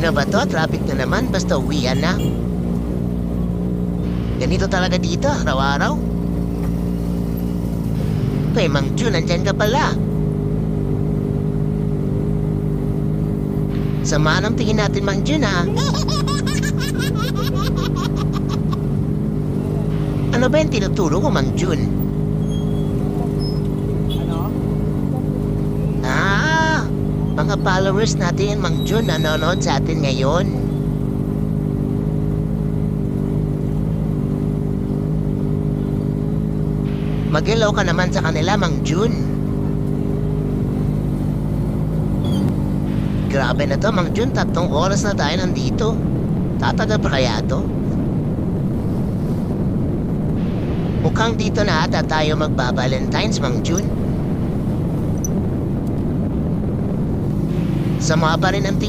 Ano ba to? Traffic na naman, basta uwian na. Ganito talaga dito, araw-araw. Mang Jun, nandyan ka pala. Sama ng tingin natin, Mang Jun, ha? Ano ba yung tinuturo ko, Mang Jun? Mga followers natin yan, Mang Jun, nanonood sa atin ngayon. Mag-hello ka naman sa kanila, Mang Jun. Grabe na to, Mang Jun. 3 oras na tayo nandito. Tatagal pa kaya to? Mukhang dito na ata tayo magba-Valentine's, Mang Jun. Sama pa rin ang tingin